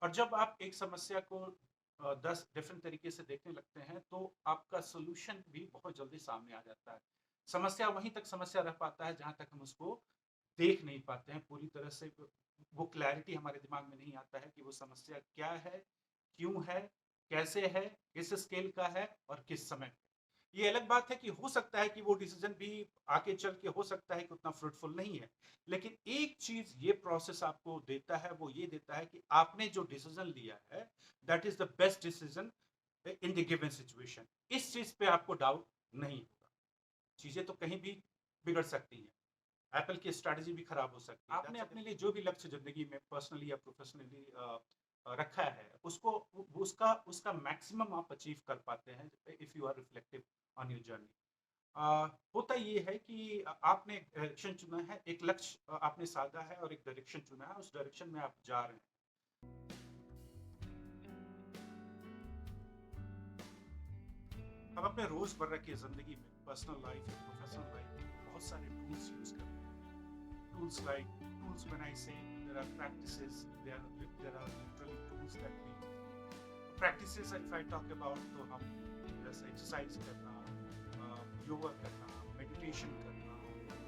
और जब आप एक समस्या को 10 डिफरेंट तरीके से देखने लगते हैं तो आपका सॉल्यूशन भी बहुत जल्दी सामने आ जाता है। समस्या वहीं तक समस्या रह पाता है जहाँ तक हम उसको देख नहीं पाते हैं पूरी तरह से। वो क्लैरिटी हमारे दिमाग में नहीं आता है कि वो समस्या क्या है, क्यों है, कैसे है, किस स्केल का है और किस समय पे। ये अलग बात है कि हो सकता है कि वो डिसीजन भी आगे चल के हो सकता है कि उतना फ्रूटफुल नहीं है। लेकिन एक चीज ये प्रोसेस आपको देता है, वो ये देता है कि आपने जो डिसीजन लिया है that is the best decision in the given situation. इस चीज पे आपको डाउट नहीं होगा। चीजें तो कहीं भी बिगड़ सकती हैं, एप्पल की स्ट्रैटेजी भी खराब हो सकती है। आपने अपने लिए जो भी लक्ष्य जिंदगी में पर्सनली या प्रोफेशनली रखा है उसको उसका उसका मैक्सिमम आप अचीव कर पाते हैं if you are reflective on your journey. होता ये है कि आपने एक डायरेक्शन चुना है, एक लक्ष्य आपने साधा है और एक डायरेक्शन चुना है, उस डायरेक्शन में आप जा रहे हैं। हम अपने रोजमर्रा की जिंदगी में पर्सनल लाइफ या प्रोफेशनल लाइफ में बहुत सारे टूल्स यूज करते हैं। Tools like tools when I say there are practices, there are literally tools that we practices if I talk about तो हम जैसे एक्सरसाइज करना, योगा करना, मेडिटेशन करना,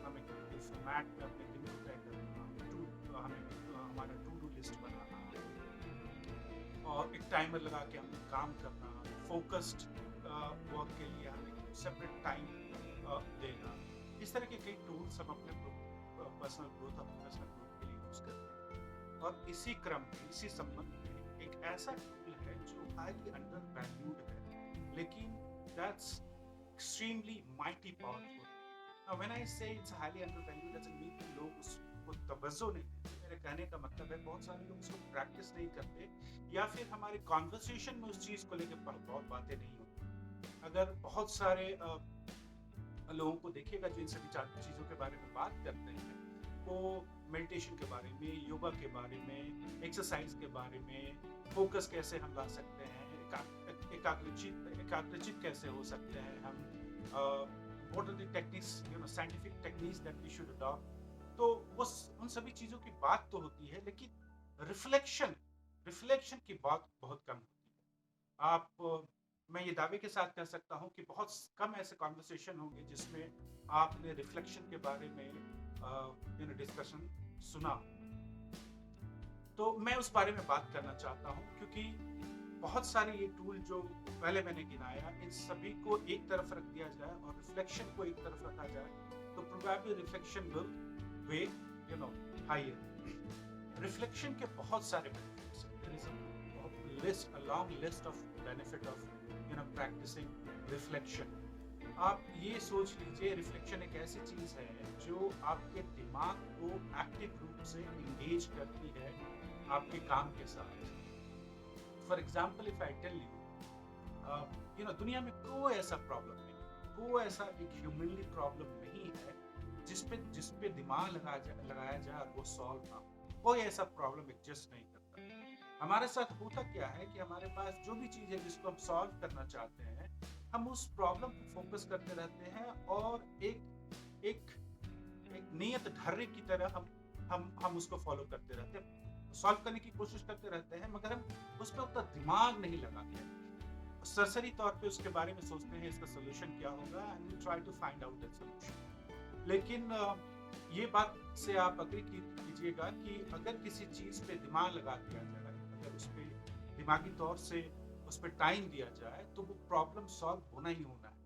हमें फॉर्मेट पे अपने दिन को तय करना, हमें हमारा टू डू लिस्ट बनाना और एक टाइमर लगा के हमें काम करना, फोकस्ड वर्क के लिए हमें सेपरेट टाइम देना। इस तरह के कई टूल्स हम अपने पर्सनल ग्रोथ और प्रोफेशनल ग्रोथ के लिए यूज करते हैं। और इसी क्रम में, इसी संबंध में एक ऐसा टूल है जो हाईली अंडर वैल्यूड है लेकिन that's extremely mighty powerful. Now, when I say it's highly undervalued, doesn't mean कि लोग उसको तवज्जो नहीं देते। मेरे कहने का मतलब है बहुत सारे लोग उसको प्रैक्टिस नहीं करते या फिर हमारे कॉन्वर्सेशन में उस चीज को लेकर बहुत बातें नहीं होती। अगर बहुत सारे लोगों को देखिएगा जो इन सभी चीज़ों के बारे में बात करते हैं, वो मेडिटेशन के बारे में, योगा के बारे में, एक्सरसाइज के बारे में, फोकस कैसे हम ला सकते हैं, एकाग्रचित कैसे हो सकते हैं हम, what are the techniques, scientific techniques that we should adopt. तो वो उन सभी चीज़ों की बात तो होती है लेकिन रिफ्लेक्शन रिफ्लेक्शन की बात बहुत कम होती है। मैं ये दावे के साथ कह सकता हूँ कि बहुत कम ऐसे कॉन्वर्सेशन होंगे जिसमें आपने रिफ्लेक्शन के बारे में डिस्कशन सुना। तो मैं उस बारे में बात करना चाहता हूँ क्योंकि बहुत सारे ये टूल जो पहले मैंने गिनाया, इन सभी को एक तरफ रख दिया जाए और रिफ्लेक्शन को एक तरफ रखा जाए तो probably reflection will weigh higher. Reflection के बहुत सारे बेनिफिट्स हैं। There is a long list of benefit of practising reflection. आप ये सोच लीजिए, रिफ्लेक्शन एक ऐसी चीज है जो आपके दिमाग को एक्टिव रूप से इंगेज करती है आपके काम के साथ। For example if I tell you, दुनिया में कोई ऐसा प्रॉब्लम नहीं, कोई ऐसा एक ह्यूमनली प्रॉब्लम नहीं है जिसपे दिमाग लगाया जाए और वो सॉल्व ना हो। कोई ऐसा प्रॉब्लम एग्जिस्ट नहीं करता। हमारे साथ होता क्या है कि हमारे पास जो भी चीज है जिसको हम सॉल्व करना चाहते हैं, हम उस प्रॉब्लम को फोकस करते रहते हैं और एक एक एक नियत ढर्रे की तरह हम उसको फॉलो करते रहते हैं, सॉल्व करने की कोशिश करते रहते हैं, मगर हम उस पर उतना दिमाग नहीं लगाते हैं। सरसरी तौर पे उसके बारे में सोचते हैं इसका सोल्यूशन क्या होगा and we try to find out that solution. लेकिन ये बात से आप अग्री कीजिएगा कि अगर किसी चीज पे दिमाग लगा दिया जाए, अगर उस पर दिमागी तौर से उस पर टाइम दिया जाए तो वो प्रॉब्लम सॉल्व होना ही होना है।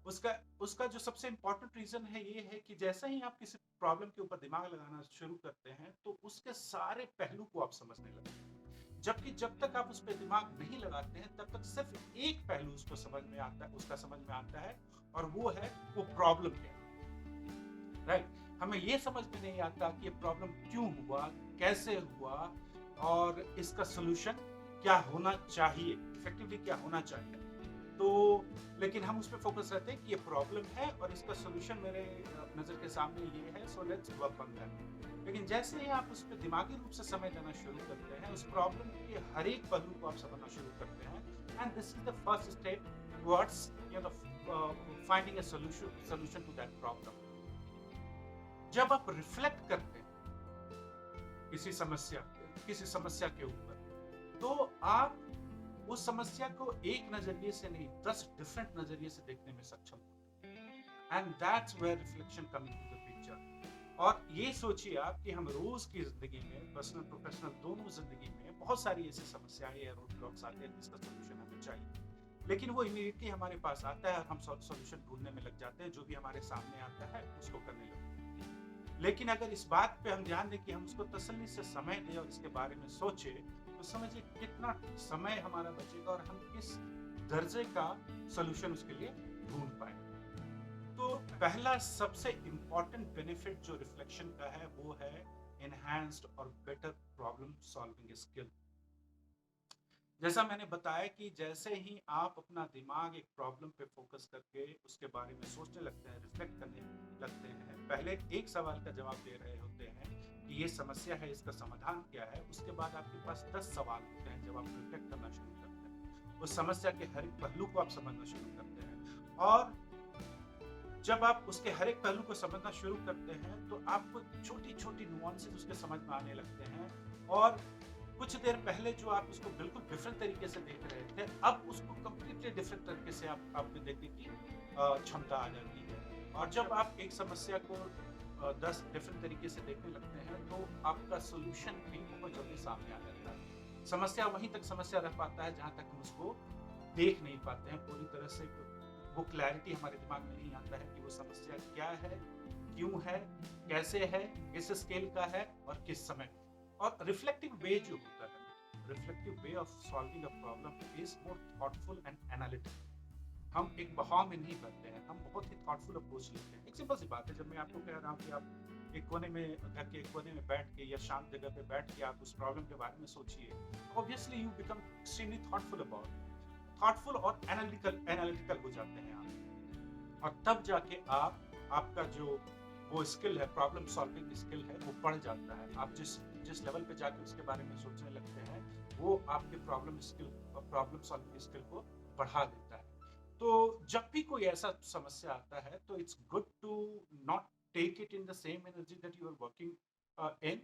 उसका उसका जो सबसे इम्पोर्टेंट रीजन है ये है कि जैसे ही आप किसी प्रॉब्लम के ऊपर दिमाग लगाना शुरू करते हैं तो उसके सारे पहलू को आप समझने लगते हैं। जबकि जब तक आप उस पर दिमाग नहीं लगाते हैं तब तक सिर्फ एक पहलू उसको समझ में आता है, उसका समझ में आता है, और वो है वो प्रॉब्लम क्या है। राइट, हमें ये समझ में नहीं आता कि ये प्रॉब्लम क्यों हुआ, कैसे हुआ और इसका सोल्यूशन क्या होना चाहिए, इफेक्टिवली क्या होना चाहिए। तो लेकिन हम उस पर फोकस रहते हैं कि ये प्रॉब्लम है और इसका सोल्यूशन मेरे नज़र के सामने ये है, so let's work on that. लेकिन जैसे ही आप उस पर दिमागी रूप से समय देना शुरू करते हैं, उस प्रॉब्लम के हर एक पहलू को आप समझना शुरू करते हैं, and this is the first step towards finding a solution to that problem. जब आप रिफ्लेक्ट करते हैं किसी समस्या के ऊपर, तो आप उस समस्या को एक नजरिए से नहीं 10 डिफरेंट नजरिए से देखने में सक्षम होते हैं। And that's where reflection coming to the picture. और ये सोचिए आप कि हम रोज की जिंदगी में, पर्सनल प्रोफेशनल दोनों जिंदगी में बहुत सारी ऐसी समस्याएं या रोड ब्लॉक्स आते हैं जिसका सोल्यूशन हमें चाहिए, लेकिन वो इमीडिएटली हमारे पास आता है और हम सोल्यूशन ढूंढने में लग जाते हैं, जो भी हमारे सामने आता है उसको करने लगते हैं। लेकिन अगर इस बात पे हम ध्यान दें कि हम उसको तसल्ली से समय दें और इसके बारे में सोचे, तो समझिए कितना समय हमारा बचेगा और हम किस दर्जे का सोल्यूशन उसके लिए ढूंढ पाएंगे। तो पहला सबसे इम्पोर्टेंट बेनिफिट जो रिफ्लेक्शन का है वो है एनहांस्ड और बेटर प्रॉब्लम सॉल्विंग स्किल। जैसा मैंने बताया कि जैसे ही आप अपना दिमाग एक प्रॉब्लम पे फोकस करके उसके बारे में सोचने लगते हैं, रिफ्लेक्ट करने लगते हैं, पहले एक सवाल का जवाब दे रहे होते हैं कि ये समस्या है, इसका समाधान क्या है, उसके बाद आपके पास 10 सवाल होते हैं जब आप रिफ्लेक्ट करना शुरू करते हैं, उस समस्या के हर एक पहलू को आप समझना शुरू करते हैं। और जब आप उसके हर एक पहलू को समझना शुरू करते हैं तो आपको छोटी छोटी नुआंसेस उसके समझ में आने लगते हैं, और कुछ देर पहले जो आप उसको बिल्कुल डिफरेंट तरीके से देख रहे थे, अब उसको कंप्लीटली डिफरेंट तरीके से आपको देखने की क्षमता आ जाती है। और जब आप एक समस्या को 10 डिफरेंट तरीके से देखने लगते हैं तो आपका सोल्यूशन भी बहुत जल्दी सामने आ जाता है। समस्या वहीं तक समस्या रह पाता है जहां तक हम उसको देख नहीं पाते हैं पूरी तरह से, वो क्लैरिटी हमारे दिमाग में नहीं आता है कि वो समस्या क्या है, क्यों है, कैसे है, किस स्केल का है और किस समय। और रिफ्लेक्टिव वे जो होता है, reflective way of solving a problem is more thoughtful and analytical. हम एक बहाव में नहीं करते हैं, हम बहुत ही थॉटफुल अप्रोच लेते हैं। एक सिंपल सी बात है, जब मैं आपको कह रहा हूँ कि आप एक कोने में, घर के एक कोने में बैठ के या शांत जगह पे बैठ के आप उस प्रॉब्लम के बारे में सोचिए, obviously you become extremely thoughtful about, thoughtful और एनालिटिकल हो जाते हैं आप। और तब जाके आपका जो वो स्किल है, प्रॉब्लम सॉल्विंग स्किल है, वो बढ़ जाता है। आप जिस लेवल पे जाके उसके बारे में सोचने लगते हैं, वो आपके प्रॉब्लम सॉल्विंग स्किल को बढ़ा देता है। तो जब भी कोई ऐसा समस्या आता है तो it's good to not take it in the same energy that you are working in.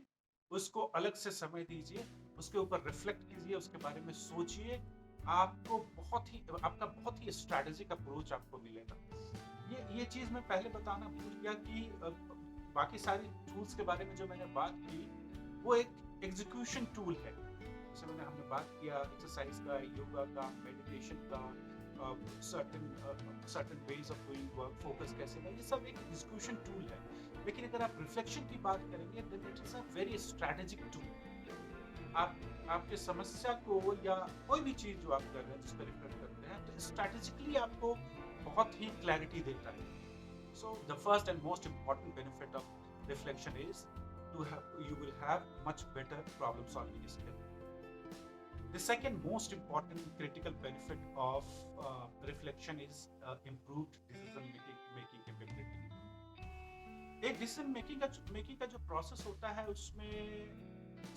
उसको अलग से समय दीजिए, उसके ऊपर रिफ्लेक्ट कीजिए, उसके बारे में सोचिए। आपका बहुत ही स्ट्रैटेजिक अप्रोच आपको मिलेगा। ये चीज मैं पहले बताना भूल गया कि बाकी सारी टूल्स के बारे में जो मैंने बात की, वो एक एग्जीक्यूशन टूल है। जैसे हमने बात किया एक्सरसाइज का, योगा का, मेडिटेशन का, certain ways of doing work, focus कैसे है, ये सब एक एग्जीक्यूशन टूल है। लेकिन अगर आप रिफ्लेक्शन की बात करेंगे, then it is a very strategic tool. आपके समस्या को या कोई भी चीज जो आप कर रहे हैं, जिस पर रिफ्लेक्ट करते हैं, तो स्ट्रैटेजिकली आपको बहुत ही क्लैरिटी देता है। So the first and most important benefit of reflection is you will have much better problem solving skill. The second most important critical benefit of reflection is improved decision making capability. एक decision making का जो process होता है, उसमें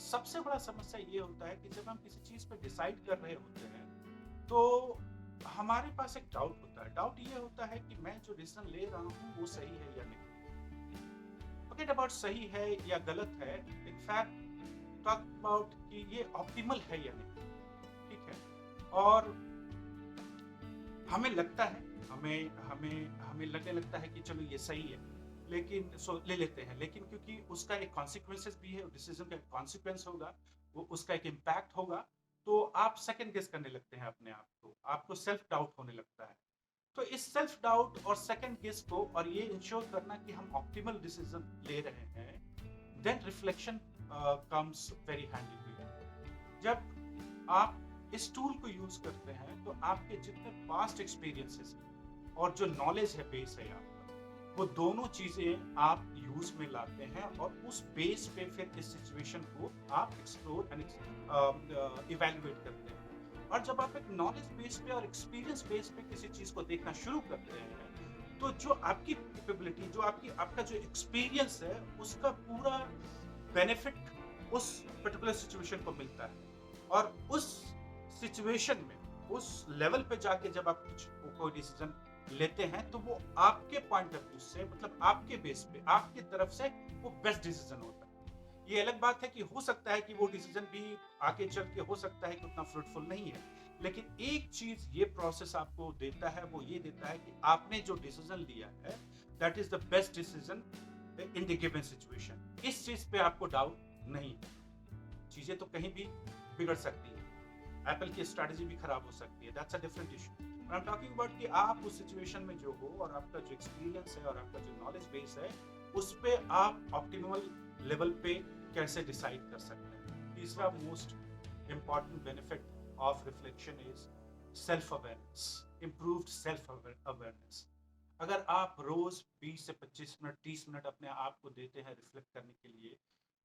सबसे बड़ा समस्या ये होता है कि जब हम किसी चीज पे डिसाइड कर रहे होते हैं तो हमारे पास एक डाउट होता है। डाउट ये होता है कि मैं जो डिसीजन ले रहा हूँ वो सही है या नहीं। फॉरगेट अबाउट सही है या गलत है, इन फैक्ट टॉक अबाउट कि ये ऑप्टिमल है या नहीं। ठीक है, और हमें लगता है, हमें लगने लगता है कि चलो ये सही है, लेकिन ले लेते हैं। लेकिन क्योंकि उसका एक कॉन्सिक्वेंसेस भी है, डिसीजन का एक कॉन्सिक्वेंस होगा, वो उसका एक इम्पैक्ट होगा, तो आप सेकंड गेस करने लगते हैं अपने आप को, आपको सेल्फ डाउट होने लगता है। तो इस सेल्फ डाउट और सेकंड गेस को, और ये इंश्योर करना कि हम ऑप्टिमल डिसीजन ले रहे हैं, then reflection comes very handy. जब आप इस टूल को यूज करते हैं तो आपके जितने पास्ट एक्सपीरियंसेस और जो नॉलेज है, बेस है आपका, वो दोनों चीजें आप यूज में लाते हैं और उस बेस पे फिर इस सिचुएशन को आप एक्सप्लोर एंड इवैल्यूएट करते हैं। और जब आप एक नॉलेज बेस पे और एक्सपीरियंस बेस पे किसी चीज को देखना शुरू करते हैं, तो जो आपकी कैपेबिलिटी, जो आपका जो एक्सपीरियंस है, उसका पूरा बेनिफिट उस पर्टिकुलर सिचुएशन को मिलता है। और उस सिचुएशन में, उस लेवल पे जाके जब आप कोई डिसीजन लेते हैं, तो वो आपके पॉइंट ऑफ व्यू से, मतलब आपके बेस पे, आपकी तरफ से वो बेस्ट डिसीजन होता है। ये अलग बात है कि हो सकता है कि वो डिसीजन भी आगे चल के हो सकता है कि उतना फ्रूटफुल नहीं है, लेकिन एक चीज ये प्रोसेस आपको देता है, वो ये देता है कि आपने जो डिसीजन लिया है that is the best decision in the given situation. इस चीज पे आपको डाउट नहीं है। चीजें तो कहीं भी बिगड़ सकती है, एप्पल की स्ट्रेटजी भी खराब हो सकती है, that's a different issue. I am talking about कि आप उस सिचुएशन में जो हो और आपका जो एक्सपीरियंस है और आपका जो नॉलेज बेस है उस पे आप ऑप्टिमल लेवल पे कैसे डिसाइड कर सकते हैं। तीसरा most important benefit of reflection is self awareness, improved self awareness. अगर आप रोज 20 से 25 मिनट 30 मिनट अपने आप को देते हैं रिफ्लेक्ट करने के लिए,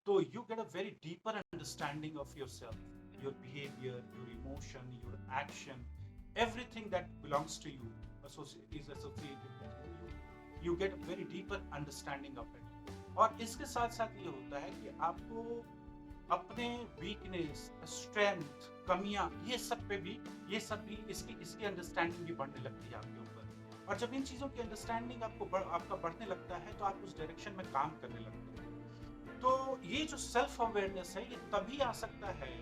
तो you get a very deeper understanding of yourself, your behavior, your emotion, your action, everything that belongs to you is associated with you. You get a very deeper understanding of it. और इसके साथ साथ ये होता है कि आपको अपने वीकनेस, स्ट्रेंथ, कमियां, ये सब भी इसकी अंडरस्टैंडिंग भी बढ़ने लगती है आपके ऊपर। और जब इन चीज़ों की अंडरस्टैंडिंग आपका बढ़ने लगता है तो आप उस डायरेक्शन में काम करने लगते हैं। तो ये जो सेल्फ अवेयरनेस है ये तभी आ सकता है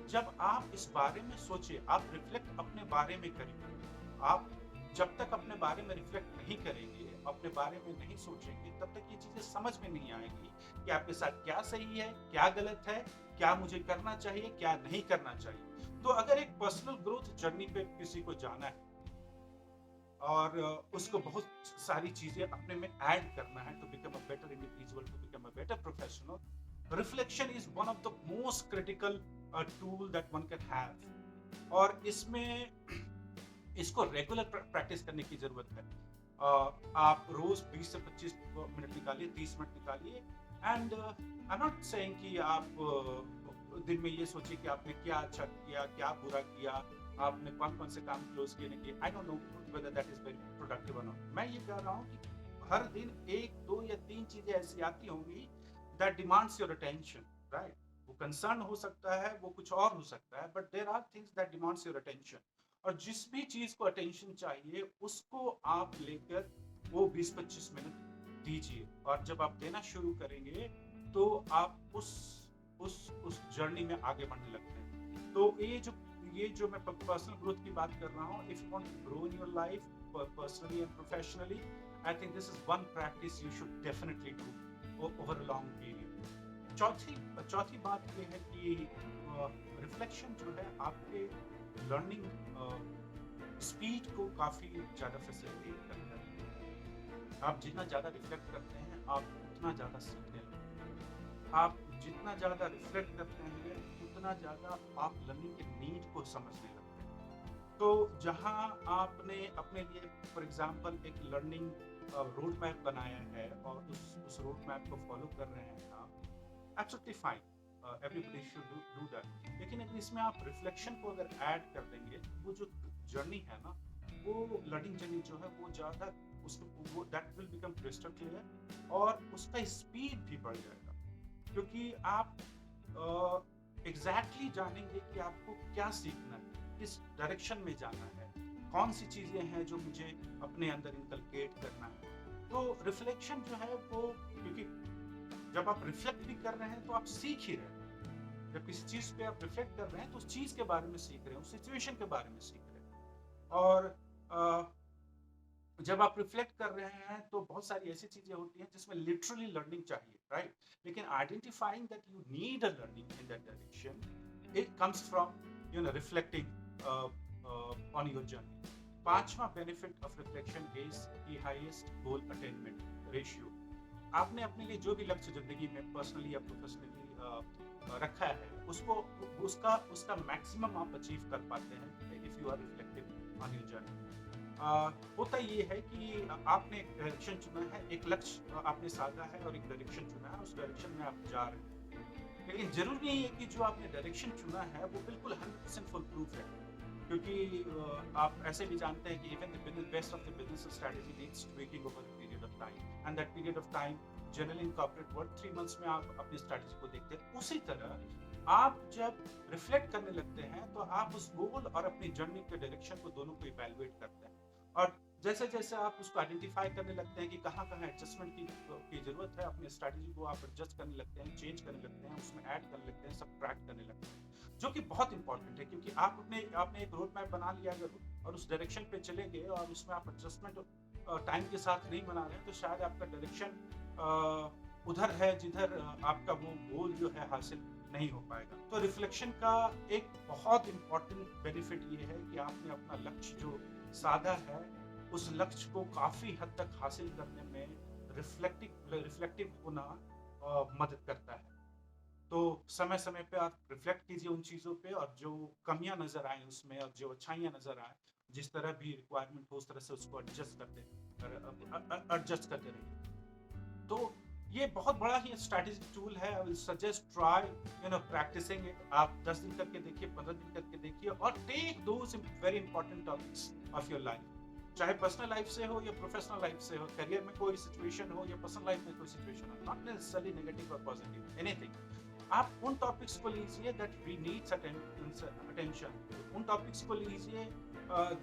जब आप इस बारे में सोचिए, आप रिफ्लेक्ट अपने बारे में करिए। आप जब तक अपने बारे में रिफ्लेक्ट नहीं करेंगे, अपने बारे में नहीं सोचेंगे, तब तक ये चीजें समझ में नहीं आएगी कि आपके साथ क्या सही है, क्या गलत है, क्या मुझे करना चाहिए, क्या नहीं करना चाहिए। तो अगर एक पर्सनल ग्रोथ जर्नी पे किसी को जाना है और उसको बहुत सारी चीजें अपने में ऐड करना है to become a better individual, to become a better professional, reflection is one of the most critical tool that one can have. और इसमें इसको रेगुलर प्रैक्टिस करने की जरूरत है। आप रोज 20 से 25 मिनट निकालिए, 30 मिनट निकालिए। And I am not saying कि आप दिन में ये सोचिए कि आपने क्या अच्छा किया, क्या बुरा किया, आपने कौन कौन से काम क्लोज किए नहीं किए। I don't know whether that is very productive और नॉट। मैं ये कह रहा हूँ कि हर दिन 1, 2 या 3 चीजें ऐसी आती होंगी that demands your attention, right. वो कंसर्न हो सकता है, वो कुछ और हो सकता है, but there are things that demands your attention. और जिस भी चीज को अटेंशन चाहिए उसको आप लेकर वो 20-25 मिनट दीजिए। और जब आप देना शुरू करेंगे तो आप उस जर्नी में आगे बढ़ने लगते हैं। तो ये जो मैं पर्सनल ग्रोथ की बात कर रहा हूँ, if you want to grow in your life personally and professionally, I think this is one practice you should definitely do over a long period. चौथी बात ये है कि रिफ्लेक्शन जो है आपके लर्निंग स्पीड को काफी ज्यादा फैसिलिटेट करता है। आप जितना ज्यादा रिफ्लेक्ट करते हैं आप उतना ज्यादा सीखने लगते हैं। आप जितना ज्यादा रिफ्लेक्ट करते हैं उतना ज्यादा आप लर्निंग के नीड को समझने लगते हैं। तो जहां आपने अपने लिए फॉर एग्जांपल एक लर्निंग रोड मैप बनाया है और उस रोड मैप को फॉलो कर रहे हैं आप, absolutely fine, everybody should do that. लेकिन अगर इसमें आप रिफ्लेक्शन को अगर ऐड कर देंगे, वो जो जर्नी है ना, वो लर्निंग जर्नी जो है वो ज़्यादा उसको that will become crystal clear और उसका स्पीड भी बढ़ जाएगा। क्योंकि आप एग्जैक्टली जानेंगे कि आपको क्या सीखना है, किस डायरेक्शन में जाना है, कौन सी चीज़ें हैं जो मुझे अपने अंदर इनकलकेट करना है। तो रिफ्लेक्शन जो है वो, क्योंकि जब आप रिफ्लेक्ट भी कर रहे हैं तो आप सीख ही रहे हैं। जब किसी चीज पे आप रिफ्लेक्ट कर रहे हैं तो उस चीज के बारे में सीख रहे हैं, उस सिचुएशन के बारे में सीख रहे हैं। और जब आप रिफ्लेक्ट कर रहे हैं तो बहुत सारी ऐसी चीजें होती हैं जिसमें लिटरली लर्निंग चाहिए, राइट। लेकिन identifying that you need a learning in that direction, it comes from reflecting on your journey. पांचवा benefit of reflection is the highest goal attainment ratio. आपने अपने लिए जो भी लक्ष्य जिंदगी में पर्सनली या प्रोफेशनली रखा है उसका मैक्सिमम आप अचीव कर पाते हैं if you are reflective on your journey. होता ये है कि आपने एक डायरेक्शन चुना है, एक लक्ष्य आपने साधा है और एक डायरेक्शन चुना है, उस डायरेक्शन में आप जा रहे हैं। लेकिन जरूरी नहीं है कि जो आपने डायरेक्शन चुना है वो बिल्कुल 100% फुल प्रूफ है। क्योंकि आप ऐसे भी जानते हैं कि even the best of the business strategy needs tweaking over a period of time, and that period of time generally in corporate world 3 months में आप अपनी स्ट्रेटजी को देखते हैं। उसी तरह आप जब रिफ्लेक्ट करने लगते हैं तो आप उस गोल और अपनी जर्नी के डायरेक्शन को दोनों को इवैल्यूएट करते हैं। और जैसे जैसे आप उसको आइडेंटिफाई करने लगते हैं कि कहाँ कहाँ एडजस्टमेंट की जरूरत है, अपनी स्ट्रैटेजी को आप एडजस्ट करने लगते हैं, चेंज करने लगते हैं, उसमें ऐड करने लगते हैं, सब्ट्रैक्ट करने लगते हैं, जो कि बहुत इंपॉर्टेंट है, क्योंकि आपने एक रोड मैप बना लिया अगर और उस डायरेक्शन पे चले गए और उसमें आप एडजस्टमेंट टाइम के साथ नहीं बना रहे हैं, तो शायद आपका डायरेक्शन उधर है जिधर आपका वो गोल जो है हासिल नहीं हो पाएगा। तो रिफ्लेक्शन का एक बहुत इंपॉर्टेंट बेनिफिट ये है कि आपने अपना लक्ष्य जो साधा है, उस लक्ष्य को काफी हद तक हासिल करने में रिफ्लेक्टिव होना मदद करता है। तो समय समय पे आप रिफ्लेक्ट कीजिए उन चीज़ों पे, और जो कमियां नजर आए उसमें और जो अच्छाइयां नजर आए, जिस तरह भी रिक्वायरमेंट हो उस तरह से उसको एडजस्ट करते रहिए। तो ये बहुत बड़ा ही स्ट्रैटेजिक टूल है। I will suggest try practising it. आप 10 दिन करके देखिए, 15 दिन करके देखिए, और take those very important topics of your life, चाहे पर्सनल लाइफ से हो या प्रोफेशनल लाइफ से हो, करियर में कोई सिचुएशन हो या पर्सनल लाइफ में कोई सिचुएशन हो, नॉट नेसेसरली नेगेटिव और पॉजिटिव, एनीथिंग। आप उन टॉपिक्स को लीजिए दैट वी नीड्स अटेंशन, उन टॉपिक्स को लीजिए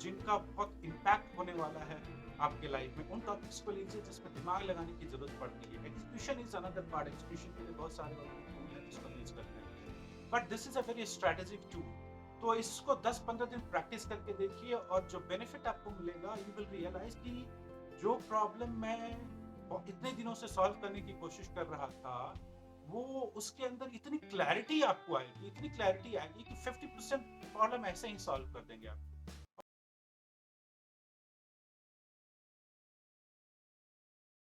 जिनका बहुत इम्पैक्ट होने वाला है आपके लाइफ में, उन टॉपिक्स को लीजिए जिसमें दिमाग लगाने की जरूरत पड़ती है। Execution is another part, execution के लिए बहुत सारे टूल हैं जिसको यूज करते हैं, but this is a very strategic tool. तो इसको 10-15 दिन प्रैक्टिस करके देखिए, और जो बेनिफिट आपको मिलेगा, यू विल रियलाइज कि जो प्रॉब्लम मैं इतने दिनों से सॉल्व करने की कोशिश कर रहा था, वो उसके अंदर इतनी क्लैरिटी आपको आएगी, इतनी क्लैरिटी आएगी कि 50% प्रॉब्लम ऐसे ही सॉल्व कर देंगे आप।